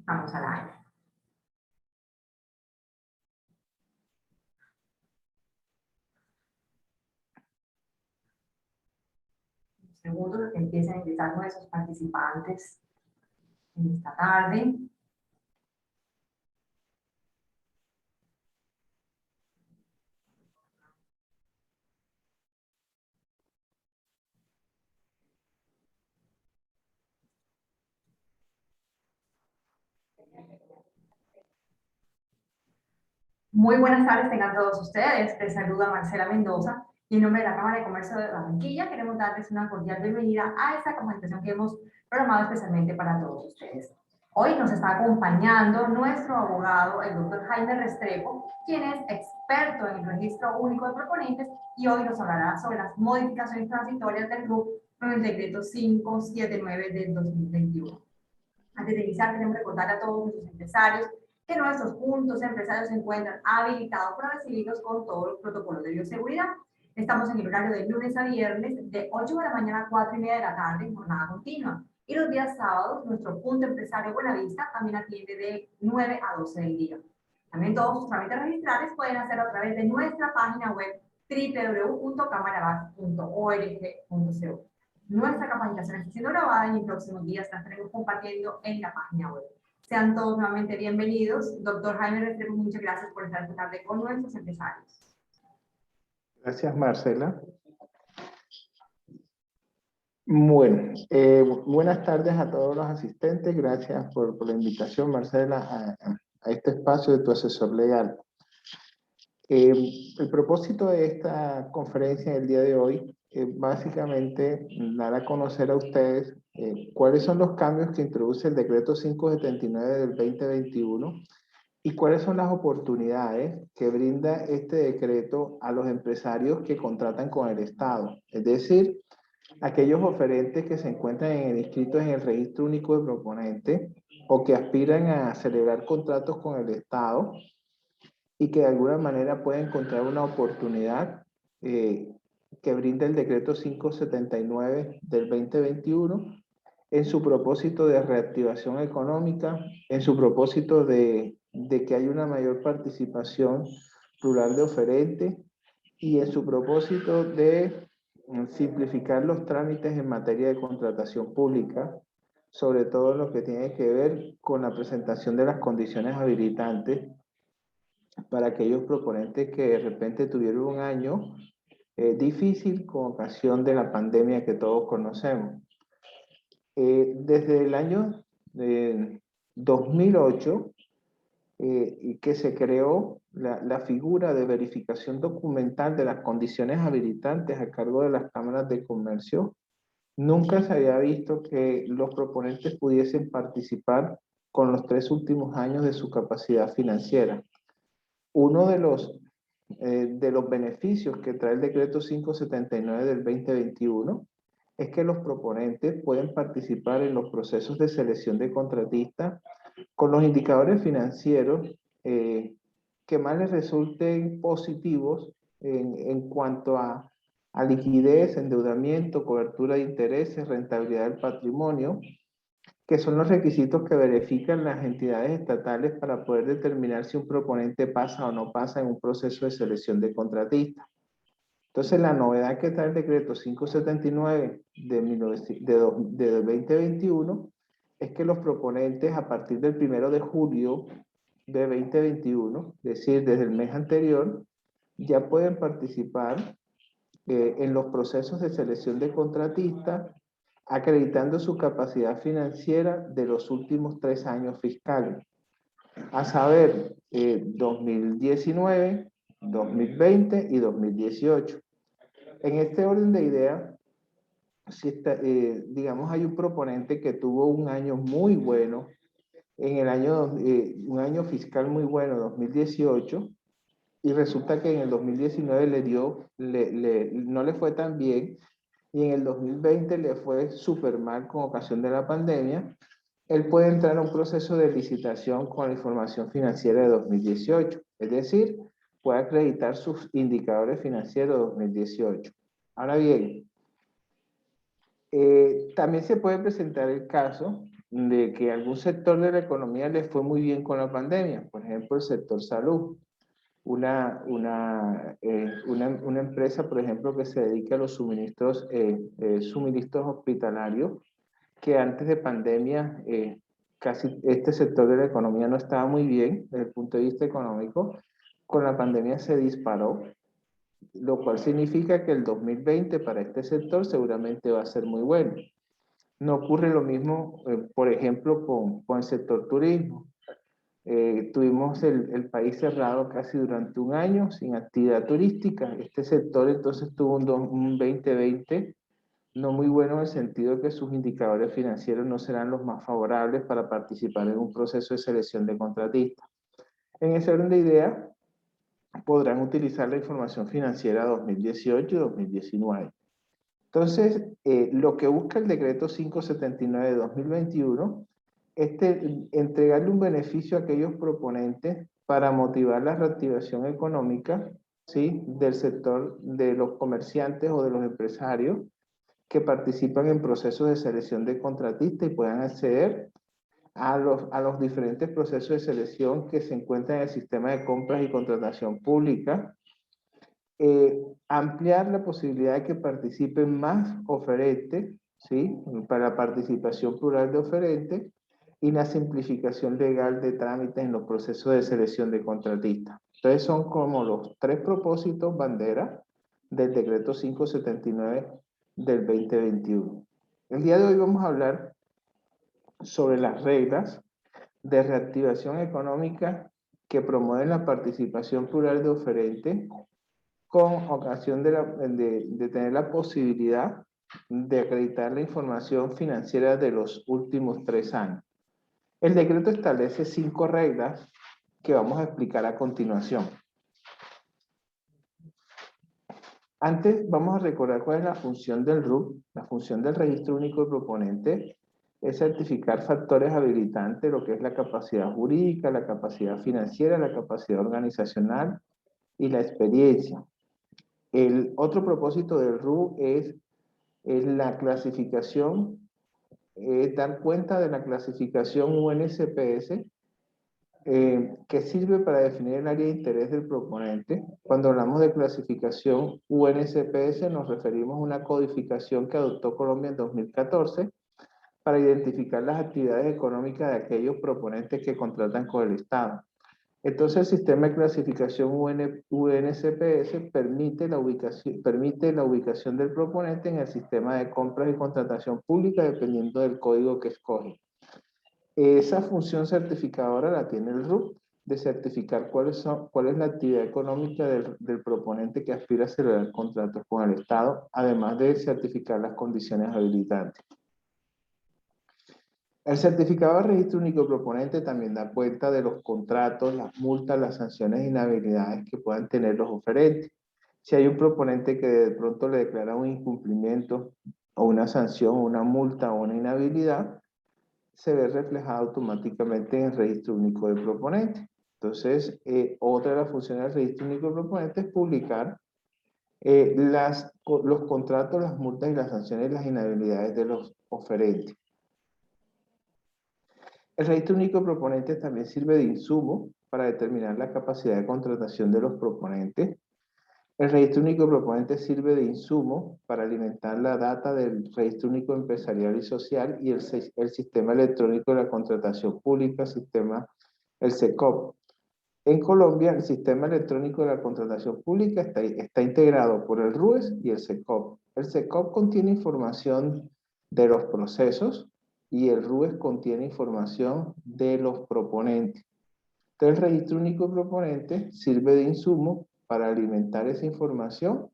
Vamos al aire. Un segundo que empiecen a ingresar nuestros participantes en esta tarde. Muy buenas tardes tengan todos ustedes. Les saluda Marcela Mendoza y en nombre de la Cámara de Comercio de Barranquilla queremos darles una cordial bienvenida a esta capacitación que hemos programado especialmente para todos ustedes. Hoy nos está acompañando nuestro abogado, el doctor Jaime Restrepo, quien es experto en el registro único de proponentes y hoy nos hablará sobre las modificaciones transitorias del RUC con el decreto 579 del 2021. Antes de iniciar, queremos recordar a todos nuestros empresarios que nuestros puntos empresarios se encuentran habilitados para recibirlos con todos los protocolos de bioseguridad. Estamos en el horario de lunes a viernes, de 8 de la mañana a 4:30 de la tarde, en jornada continua. Y los días sábados, nuestro punto empresario Buenavista también atiende de 9 a 12 del día. También todos sus trámites registrales pueden hacerlo a través de nuestra página web www.camarabac.org.co. Nuestra capacitación está siendo grabada y en próximos días la estaremos compartiendo en la página web. Sean todos nuevamente bienvenidos. Doctor Jaime Restrepo, muchas gracias por estar esta tarde con nuestros empresarios. Gracias, Marcela. Bueno, buenas tardes a todos los asistentes. Gracias por la invitación, Marcela, a este espacio de tu asesor legal. El propósito de esta conferencia del día de hoy es básicamente dar a conocer a ustedes cuáles son los cambios que introduce el decreto 579 del 2021 y cuáles son las oportunidades que brinda este decreto a los empresarios que contratan con el Estado. Es decir, aquellos oferentes que se encuentran inscritos en el Registro Único de Proponentes o que aspiran a celebrar contratos con el Estado y que de alguna manera pueden encontrar una oportunidad que brinda el decreto 579 del 2021 en su propósito de reactivación económica, en su propósito de que haya una mayor participación plural de oferentes y en su propósito de simplificar los trámites en materia de contratación pública, sobre todo lo que tiene que ver con la presentación de las condiciones habilitantes para aquellos proponentes que de repente tuvieron un año difícil con ocasión de la pandemia que todos conocemos. Desde el año 2008, que se creó la figura de verificación documental de las condiciones habilitantes a cargo de las cámaras de comercio, nunca se había visto que los proponentes pudiesen participar con los 3 últimos años de su capacidad financiera. Uno de los beneficios que trae el decreto 579 del 2021 es que los proponentes pueden participar en los procesos de selección de contratistas con los indicadores financieros que más les resulten positivos en cuanto a liquidez, endeudamiento, cobertura de intereses, rentabilidad del patrimonio, que son los requisitos que verifican las entidades estatales para poder determinar si un proponente pasa o no pasa en un proceso de selección de contratistas. Entonces, la novedad que trae el decreto 579 de 2021 es que los proponentes a partir del 1 de julio de 2021, es decir, desde el mes anterior, ya pueden participar en los procesos de selección de contratistas acreditando su capacidad financiera de los últimos 3 años fiscales, a saber, 2019, 2020 y 2018. En este orden de ideas, si digamos hay un proponente que tuvo un año muy bueno, en el año, un año fiscal muy bueno, 2018, y resulta que en el 2019 no le fue tan bien, y en el 2020 le fue súper mal con ocasión de la pandemia, él puede entrar a un proceso de licitación con la información financiera de 2018, es decir, puede acreditar sus indicadores financieros de 2018. Ahora bien, también se puede presentar el caso de que algún sector de la economía les fue muy bien con la pandemia, por ejemplo, el sector salud. Una empresa, por ejemplo, que se dedica a los suministros hospitalarios, que antes de pandemia casi este sector de la economía no estaba muy bien desde el punto de vista económico, con la pandemia se disparó, lo cual significa que el 2020 para este sector seguramente va a ser muy bueno. No ocurre lo mismo, por ejemplo, con el sector turismo. Tuvimos el país cerrado casi durante un año sin actividad turística. Este sector entonces tuvo un 2020 no muy bueno en el sentido de que sus indicadores financieros no serán los más favorables para participar en un proceso de selección de contratistas. En ese orden de idea, podrán utilizar la información financiera 2018 y 2019. Entonces, lo que busca el decreto 579 de 2021 es entregarle un beneficio a aquellos proponentes para motivar la reactivación económica, ¿sí?, del sector de los comerciantes o de los empresarios que participan en procesos de selección de contratistas y puedan acceder a los diferentes procesos de selección que se encuentran en el sistema de compras y contratación pública, ampliar la posibilidad de que participen más oferentes, ¿sí?, para la participación plural de oferentes, y la simplificación legal de trámites en los procesos de selección de contratistas. Entonces son como los tres propósitos bandera del decreto 579 del 2021. El día de hoy vamos a hablar sobre las reglas de reactivación económica que promueven la participación plural de oferentes con ocasión de tener la posibilidad de acreditar la información financiera de los últimos 3 años. El decreto establece 5 reglas que vamos a explicar a continuación. Antes vamos a recordar cuál es la función del RUP. La función del Registro Único de Proponentes es certificar factores habilitantes, lo que es la capacidad jurídica, la capacidad financiera, la capacidad organizacional y la experiencia. El otro propósito del RUP es la clasificación, dar cuenta de la clasificación UNSPS, que sirve para definir el área de interés del proponente. Cuando hablamos de clasificación UNSPS nos referimos a una codificación que adoptó Colombia en 2014 para identificar las actividades económicas de aquellos proponentes que contratan con el Estado. Entonces el sistema de clasificación UNSPS permite la ubicación del proponente en el sistema de compras y contratación pública dependiendo del código que escoge. Esa función certificadora la tiene el RUP, de certificar cuál es la actividad económica del proponente que aspira a celebrar contratos con el Estado, además de certificar las condiciones habilitantes. El certificado de registro único proponente también da cuenta de los contratos, las multas, las sanciones e inhabilidades que puedan tener los oferentes. Si hay un proponente que de pronto le declara un incumplimiento o una sanción, una multa o una inhabilidad, se ve reflejado automáticamente en el registro único de proponente. Entonces, otra de las funciones del registro único de proponente es publicar los contratos, las multas y las sanciones y las inhabilidades de los oferentes. El registro único de proponentes también sirve de insumo para determinar la capacidad de contratación de los proponentes. El registro único de proponentes sirve de insumo para alimentar la data del registro único empresarial y social y el sistema electrónico de la contratación pública, el SECOP. En Colombia, el sistema electrónico de la contratación pública está integrado por el RUES y el SECOP. El SECOP contiene información de los procesos y el RUES contiene información de los proponentes. Entonces, el registro único de proponentes sirve de insumo para alimentar esa información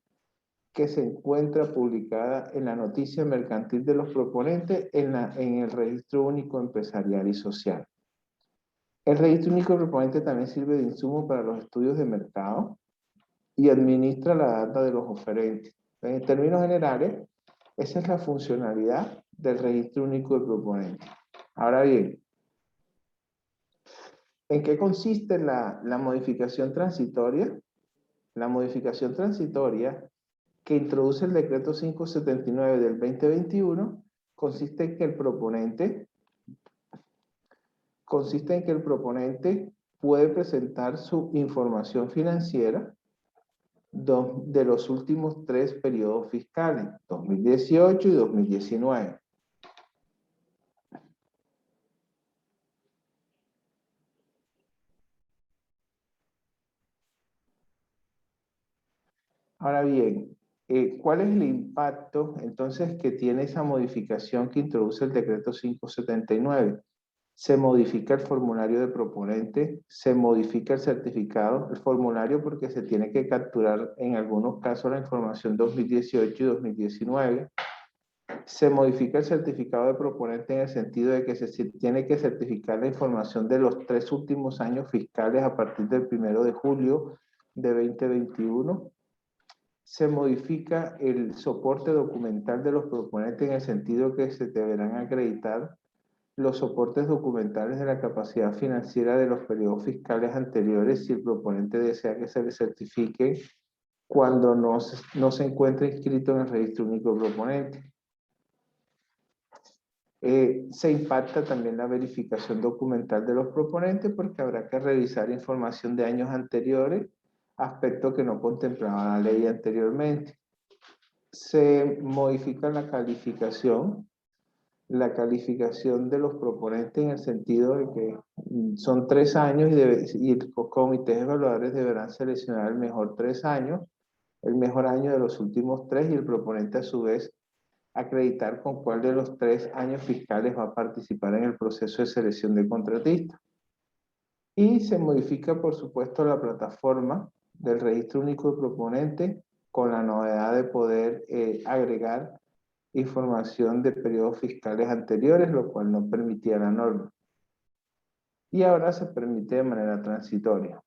que se encuentra publicada en la noticia mercantil de los proponentes en el registro único empresarial y social. El registro único de proponentes también sirve de insumo para los estudios de mercado y administra la data de los oferentes. En términos generales, esa es la funcionalidad del registro único de proponentes. Ahora bien, ¿en qué consiste la modificación transitoria? La modificación transitoria que introduce el decreto 579 del 2021 consiste en que el proponente consiste en que el proponente puede presentar su información financiera de los últimos 3 periodos fiscales, 2018 y 2019. Ahora bien, ¿cuál es el impacto entonces que tiene esa modificación que introduce el decreto 579? Se modifica el formulario de proponente, se modifica el certificado, el formulario porque se tiene que capturar en algunos casos la información 2018 y 2019. Se modifica el certificado de proponente en el sentido de que se tiene que certificar la información de los 3 últimos años fiscales a partir del 1 de julio de 2021. Se modifica el soporte documental de los proponentes en el sentido que se deberán acreditar los soportes documentales de la capacidad financiera de los periodos fiscales anteriores si el proponente desea que se le certifique cuando no se encuentre inscrito en el registro único de proponente. Se impacta también la verificación documental de los proponentes porque habrá que revisar información de años anteriores, aspecto que no contemplaba la ley anteriormente. Se modifica la calificación de los proponentes en el sentido de que son 3 años y los comités evaluadores deberán seleccionar el mejor 3 años, el mejor año de los últimos 3 y el proponente a su vez acreditar con cuál de los 3 años fiscales va a participar en el proceso de selección de contratistas. Y se modifica, por supuesto, la plataforma del registro único de proponentes con la novedad de poder agregar información de periodos fiscales anteriores, lo cual no permitía la norma. Y ahora se permite de manera transitoria.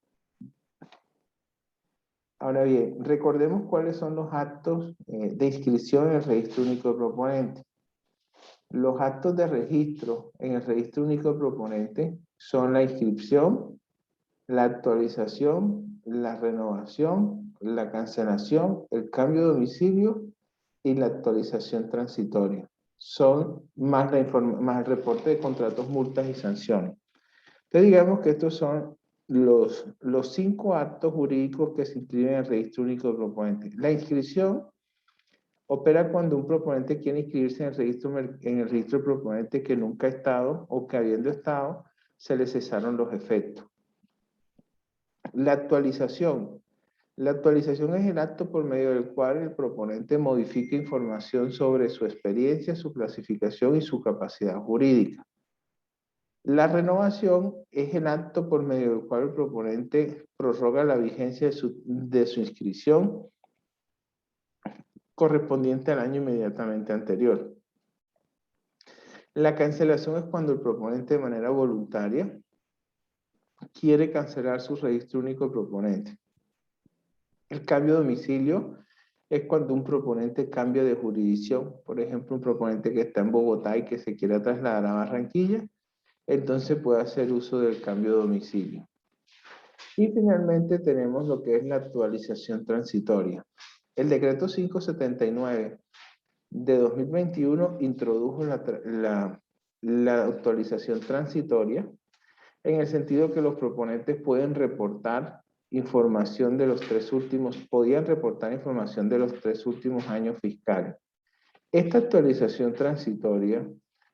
Ahora bien, recordemos cuáles son los actos de inscripción en el registro único de proponentes. Los actos de registro en el registro único de proponentes son la inscripción, la actualización, la renovación, la cancelación, el cambio de domicilio y la actualización transitoria. Son más el reporte de contratos, multas y sanciones. Entonces digamos que estos son los 5 actos jurídicos que se inscriben en el registro único de proponentes. La inscripción opera cuando un proponente quiere inscribirse en el registro de proponentes que nunca ha estado o que habiendo estado se le cesaron los efectos. La actualización. La actualización es el acto por medio del cual el proponente modifica información sobre su experiencia, su clasificación y su capacidad jurídica. La renovación es el acto por medio del cual el proponente prorroga la vigencia de su inscripción correspondiente al año inmediatamente anterior. La cancelación es cuando el proponente de manera voluntaria quiere cancelar su registro único de proponente. El cambio de domicilio es cuando un proponente cambia de jurisdicción. Por ejemplo, un proponente que está en Bogotá y que se quiera trasladar a Barranquilla, entonces puede hacer uso del cambio de domicilio. Y finalmente tenemos lo que es la actualización transitoria. El decreto 579 de 2021 introdujo la actualización transitoria en el sentido que los proponentes pueden reportar información de los 3 últimos, podían reportar información de los 3 últimos años fiscales. Esta actualización transitoria,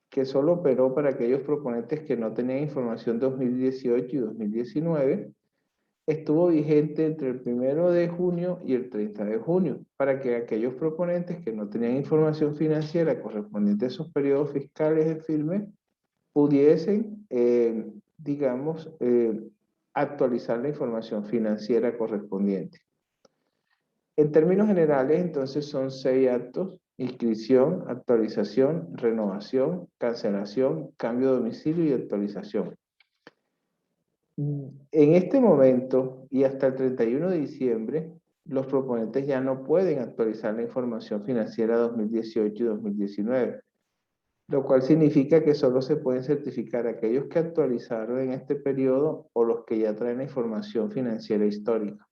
que solo operó para aquellos proponentes que no tenían información 2018 y 2019, estuvo vigente entre el 1 de junio y el 30 de junio, para que aquellos proponentes que no tenían información financiera correspondiente a esos periodos fiscales en firme pudiesen, digamos, actualizar la información financiera correspondiente. En términos generales, entonces son 6 actos: inscripción, actualización, renovación, cancelación, cambio de domicilio y actualización. En este momento y hasta el 31 de diciembre, los proponentes ya no pueden actualizar la información financiera 2018 y 2019, lo cual significa que solo se pueden certificar aquellos que actualizaron en este periodo o los que ya traen la información financiera histórica.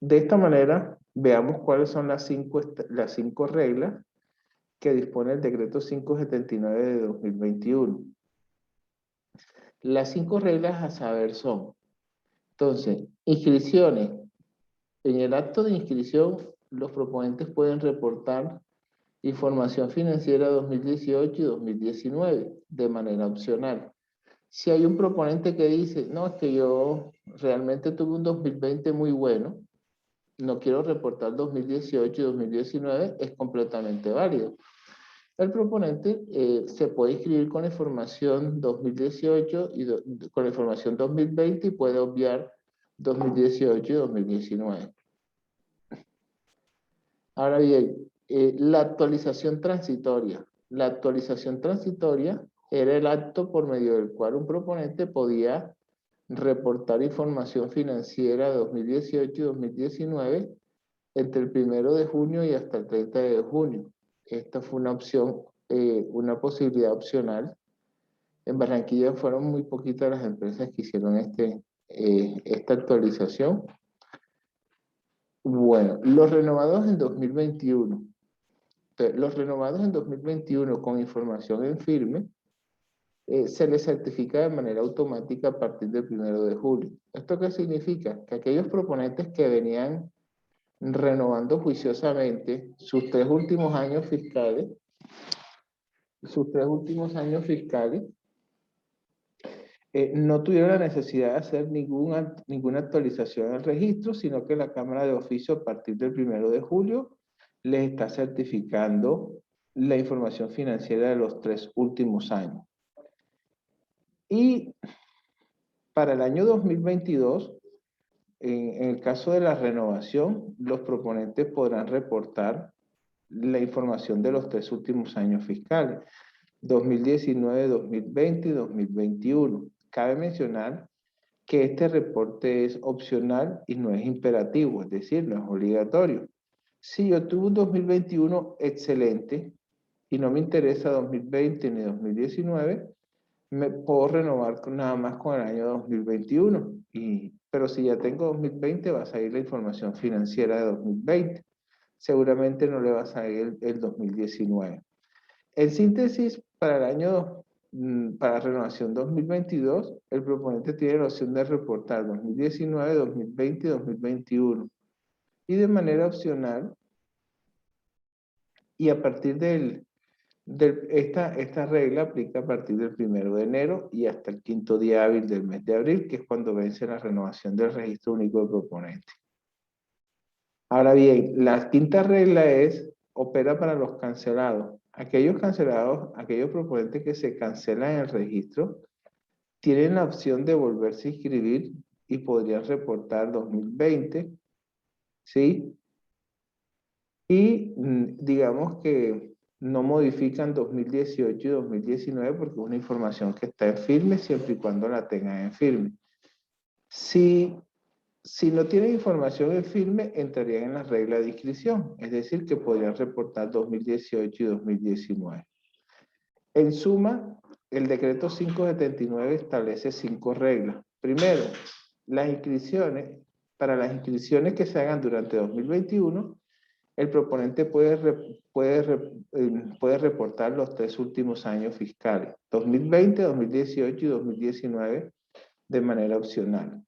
De esta manera, veamos cuáles son las 5 reglas que dispone el decreto 579 de 2021. Las 5 reglas a saber son, entonces, inscripciones. En el acto de inscripción, los proponentes pueden reportar información financiera 2018 y 2019 de manera opcional. Si hay un proponente que dice, no, es que yo realmente tuve un 2020 muy bueno, no quiero reportar 2018 y 2019, es completamente válido. El proponente se puede inscribir con la información 2018 y con la información 2020 y puede obviar 2018 y 2019. Ahora bien, la actualización transitoria. La actualización transitoria era el acto por medio del cual un proponente podía reportar información financiera de 2018 y 2019 entre el 1 de junio y hasta el 30 de junio. Esta fue una opción, una posibilidad opcional. En Barranquilla fueron muy poquitas las empresas que hicieron esta actualización. Bueno, los renovados en 2021. Los renovados en 2021 con información en firme, se les certifica de manera automática a partir del 1 de julio. ¿Esto qué significa? Que aquellos proponentes que venían renovando juiciosamente sus 3 últimos años fiscales, no tuvieron la necesidad de hacer ninguna actualización al registro, sino que la Cámara de Oficio a partir del 1 de julio les está certificando la información financiera de los 3 últimos años. Y para el año 2022, en el caso de la renovación, los proponentes podrán reportar la información de los 3 últimos años fiscales, 2019, 2020 y 2021. Cabe mencionar que este reporte es opcional y no es imperativo, es decir, no es obligatorio. Si yo tuve un 2021 excelente y no me interesa 2020 ni 2019, me puedo renovar nada más con el año 2021. Pero si ya tengo 2020, va a salir la información financiera de 2020. Seguramente no le va a salir el 2019. En síntesis, para el año, para renovación 2022, el proponente tiene la opción de reportar 2019, 2020 y 2021. Y de manera opcional, y a partir esta regla aplica a partir del 1 de enero y hasta el 5º día hábil del mes de abril, que es cuando vence la renovación del registro único de proponente. Ahora bien, la 5ª regla opera para los cancelados. Aquellos cancelados, aquellos proponentes que se cancelan en el registro, tienen la opción de volverse a inscribir y podrían reportar 2020, ¿sí? Y digamos que no modifican 2018 y 2019 porque es una información que está en firme siempre y cuando la tengan en firme. Si no tienen información en firme, entrarían en la regla de inscripción, es decir, que podrían reportar 2018 y 2019. En suma, el decreto 579 establece 5 reglas. Primero, para las inscripciones que se hagan durante 2021, el proponente puede reportar los 3 últimos años fiscales, 2020, 2018 y 2019, de manera opcional.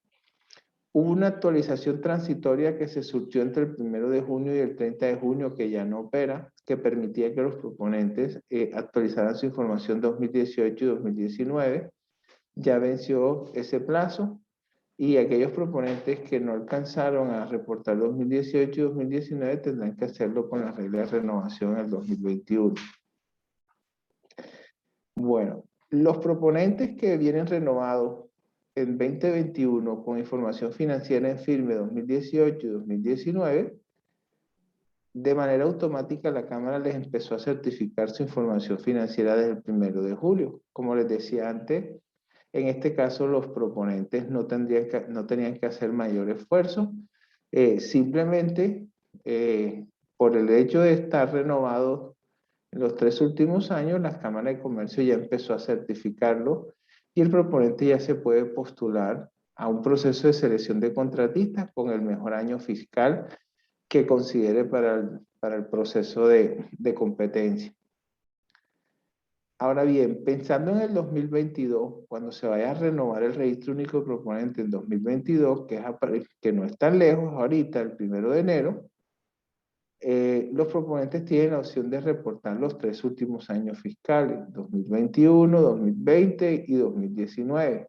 Hubo una actualización transitoria que se surgió entre el 1 de junio y el 30 de junio que ya no opera, que permitía que los proponentes actualizaran su información 2018 y 2019. Ya venció ese plazo y aquellos proponentes que no alcanzaron a reportar 2018 y 2019 tendrán que hacerlo con la regla de renovación en el 2021. Bueno, los proponentes que vienen renovados en 2021 con información financiera en firme 2018 y 2019, de manera automática la Cámara les empezó a certificar su información financiera desde el 1 de julio. Como les decía antes, en este caso los proponentes no tenían que hacer mayor esfuerzo, simplemente por el hecho de estar renovados en los 3 últimos años, la Cámara de Comercio ya empezó a certificarlo y el proponente ya se puede postular a un proceso de selección de contratistas con el mejor año fiscal que considere para el proceso de competencia. Ahora bien, pensando en el 2022, cuando se vaya a renovar el registro único de proponente en 2022, que no es tan lejos ahorita, el 1 de enero, los proponentes tienen la opción de reportar los 3 últimos años fiscales, 2021, 2020 y 2019.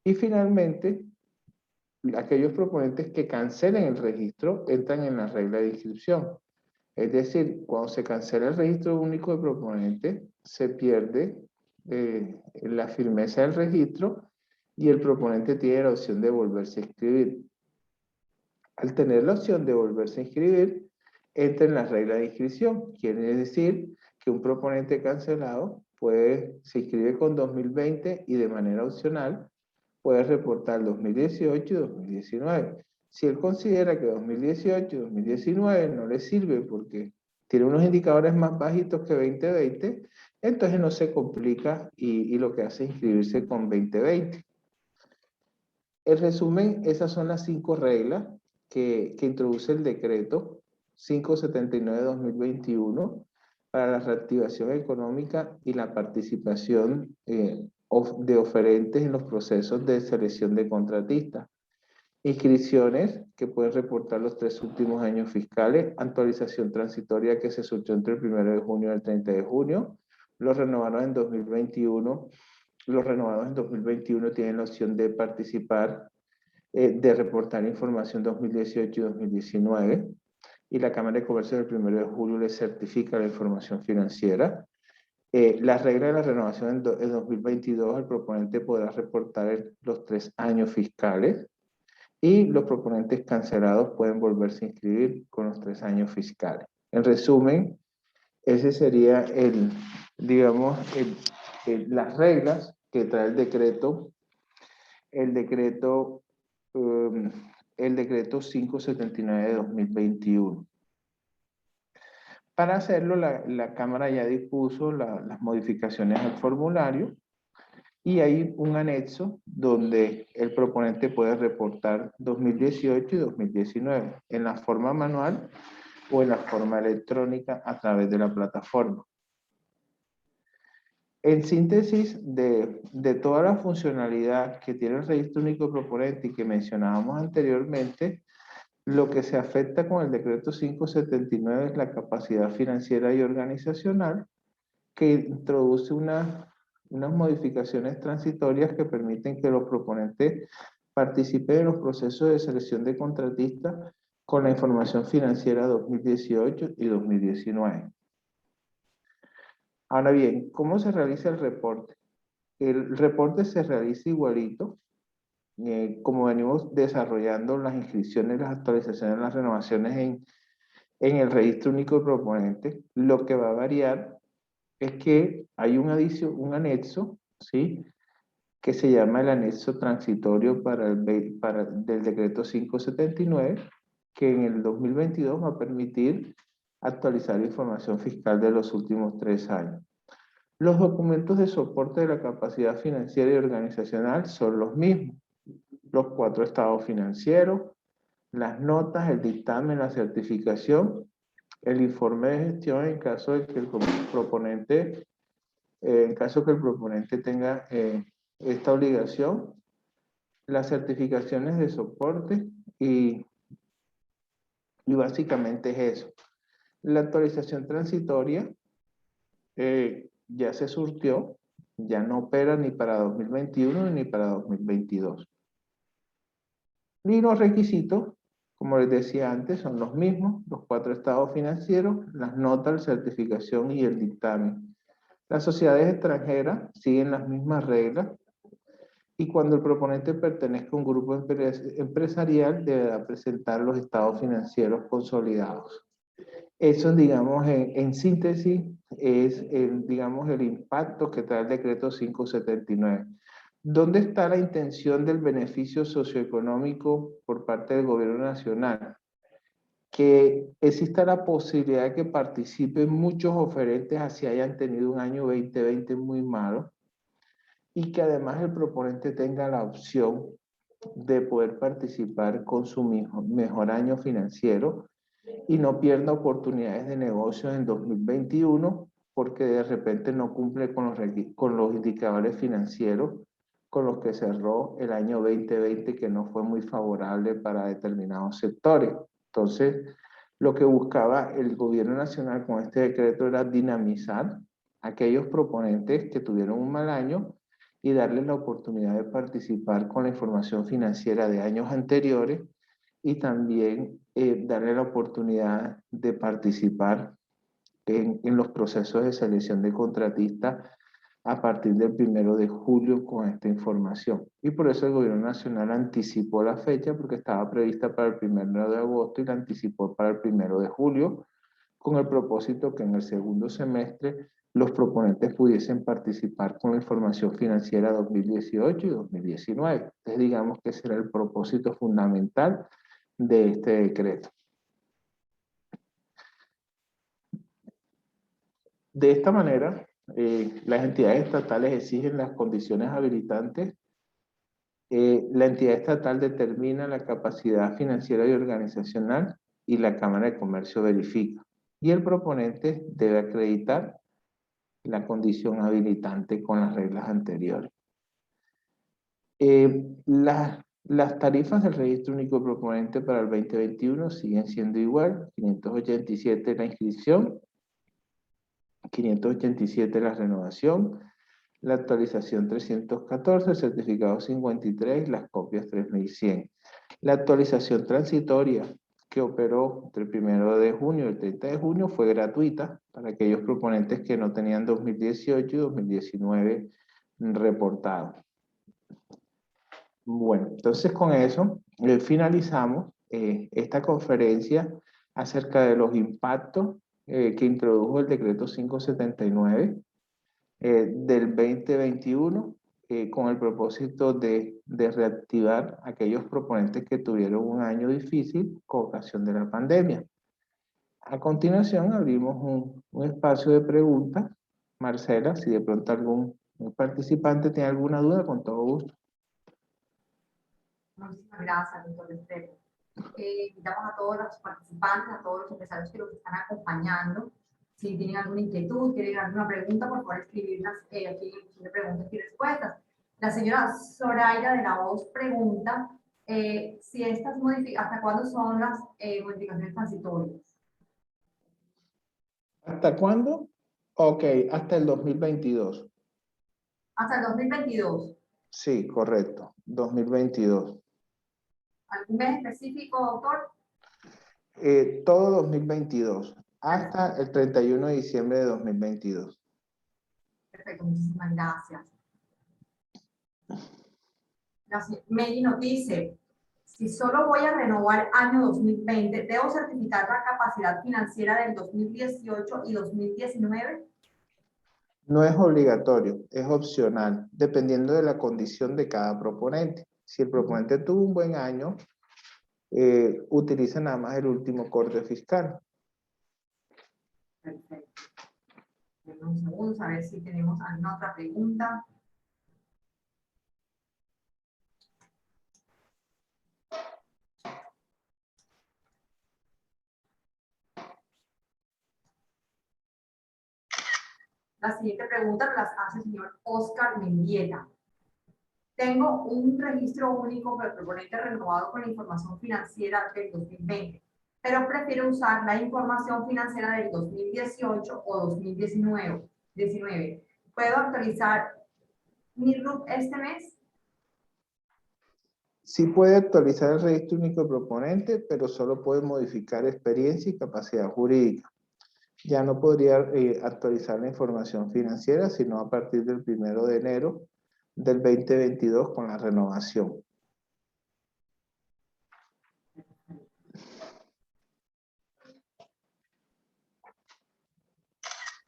Y finalmente, aquellos proponentes que cancelen el registro entran en la regla de inscripción. Es decir, cuando se cancela el registro único de proponentes, se pierde la firmeza del registro y el proponente tiene la opción de volverse a inscribir. Al tener la opción de volverse a inscribir, entra en la regla de inscripción. Quiere decir que un proponente cancelado se inscribe con 2020 y de manera opcional puede reportar 2018 y 2019. Si él considera que 2018 y 2019 no le sirve porque tiene unos indicadores más bajitos que 2020, entonces no se complica y lo que hace es inscribirse con 2020. En resumen, esas son las 5 reglas que introduce el decreto 579-2021 para la reactivación económica y la participación de oferentes en los procesos de selección de contratistas. Inscripciones que pueden reportar los 3 últimos años fiscales, actualización transitoria que se surgió entre el 1 de junio y el 30 de junio, los renovados en 2021. Los renovados en 2021 tienen la opción de participar, de reportar información 2018 y 2019, y la Cámara de Comercio del 1 de julio les certifica la información financiera. Las reglas de la renovación en 2022, el proponente podrá reportar los 3 años fiscales y los proponentes cancelados pueden volverse a inscribir con los 3 años fiscales. En resumen, ese sería digamos, las reglas que trae el decreto, um, el decreto 579 de 2021. Para hacerlo, la Cámara ya dispuso las modificaciones al formulario y hay un anexo donde el proponente puede reportar 2018 y 2019 en la forma manual o en la forma electrónica a través de la plataforma. En síntesis de toda la funcionalidad que tiene el registro único de proponente y que mencionábamos anteriormente, lo que se afecta con el decreto 579 es la capacidad financiera y organizacional, que introduce unas modificaciones transitorias que permiten que los proponentes participen en los procesos de selección de contratistas con la información financiera 2018 y 2019. Ahora bien, ¿cómo se realiza el reporte? El reporte se realiza igualito, como venimos desarrollando las inscripciones, las actualizaciones, las renovaciones en el registro único de proponentes. Lo que va a variar es que hay un anexo, ¿sí?, que se llama el anexo transitorio del decreto 579, que en el 2022 va a permitir actualizar la información fiscal de los últimos 3 años. Los documentos de soporte de la capacidad financiera y organizacional son los mismos. Los 4 estados financieros, las notas, el dictamen, la certificación, el informe de gestión en caso de que el proponente tenga esta obligación, las certificaciones de soporte y básicamente es eso. La actualización transitoria ya se surtió, ya no opera ni para 2021 ni para 2022. Y los requisitos, como les decía antes, son los mismos, los 4 estados financieros, las notas, la certificación y el dictamen. Las sociedades extranjeras siguen las mismas reglas y cuando el proponente pertenezca a un grupo empresarial deberá presentar los estados financieros consolidados. Eso, digamos, en síntesis, es digamos, el impacto que trae el decreto 579. ¿Dónde está la intención del beneficio socioeconómico por parte del gobierno nacional? Que exista la posibilidad de que participen muchos oferentes así hayan tenido un año 2020 muy malo y que además el proponente tenga la opción de poder participar con su mejor año financiero y no pierda oportunidades de negocio en 2021 porque de repente no cumple con los indicadores financieros con los que cerró el año 2020, que no fue muy favorable para determinados sectores. Entonces, lo que buscaba el gobierno nacional con este decreto era dinamizar a aquellos proponentes que tuvieron un mal año y darles la oportunidad de participar con la información financiera de años anteriores y también darle la oportunidad de participar en los procesos de selección de contratistas a partir del 1 de julio con esta información. Y por eso el gobierno nacional anticipó la fecha, porque estaba prevista para el 1 de agosto y la anticipó para el 1 de julio, con el propósito que en el segundo semestre los proponentes pudiesen participar con la información financiera 2018 y 2019. Entonces digamos que ese era el propósito fundamental de este decreto. De esta manera, las entidades estatales exigen las condiciones habilitantes. La entidad estatal determina la capacidad financiera y organizacional y la Cámara de Comercio verifica. Y el proponente debe acreditar la condición habilitante con las reglas anteriores. Las tarifas del registro único proponente para el 2021 siguen siendo igual, 587 la inscripción, 587 la renovación, la actualización 314, el certificado 53, las copias 3100. La actualización transitoria que operó entre el 1 de junio y el 30 de junio fue gratuita para aquellos proponentes que no tenían 2018 y 2019 reportados. Bueno, entonces con eso finalizamos esta conferencia acerca de los impactos que introdujo el decreto 579 del 2021 con el propósito de reactivar a aquellos proponentes que tuvieron un año difícil con ocasión de la pandemia. A continuación abrimos un espacio de preguntas. Marcela, si de pronto algún participante tiene alguna duda, con todo gusto. Muchísimas gracias, doctor Esteban. Invitamos a todos los participantes, a todos los empresarios que los están acompañando. Si tienen alguna inquietud, quieren alguna pregunta, por favor escribirlas aquí en de preguntas y respuestas. La señora Zoraida de la Voz pregunta si estas ¿hasta cuándo son las modificaciones transitorias? ¿Hasta cuándo? Ok, hasta el 2022. Hasta el 2022. Sí, correcto, 2022. ¿Algún mes específico, doctor? Todo 2022, hasta el 31 de diciembre de 2022. Perfecto, muchísimas gracias. Meli nos dice, si solo voy a renovar año 2020, ¿debo certificar la capacidad financiera del 2018 y 2019? No es obligatorio, es opcional, dependiendo de la condición de cada proponente. Si el proponente tuvo un buen año, utiliza nada más el último corte fiscal. Perfecto. Un segundo, a ver si tenemos alguna otra pregunta. La siguiente pregunta la hace el señor Oscar Mendieta. Tengo un registro único para el proponente renovado con la información financiera del 2020, pero prefiero usar la información financiera del 2018 o 2019. ¿Puedo actualizar mi RUT este mes? Sí puede actualizar el registro único de proponente, pero solo puede modificar experiencia y capacidad jurídica. Ya no podría actualizar la información financiera, sino a partir del 1 de enero del 2022 con la renovación.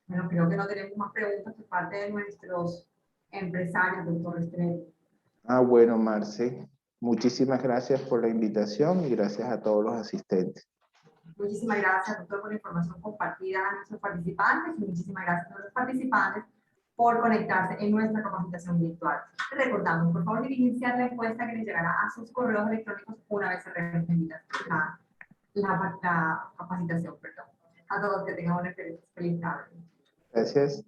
Bueno, creo que no tenemos más preguntas por parte de nuestros empresarios, doctor Restrepo. Bueno, Marce, muchísimas gracias por la invitación y gracias a todos los asistentes. Muchísimas gracias, doctor, por la información compartida a nuestros participantes y muchísimas gracias a los participantes por conectarse en nuestra capacitación virtual. Recordamos, por favor, iniciar la encuesta que les llegará a sus correos electrónicos una vez se realice la capacitación. Perdón. A todos que tengan una feliz tarde. Gracias.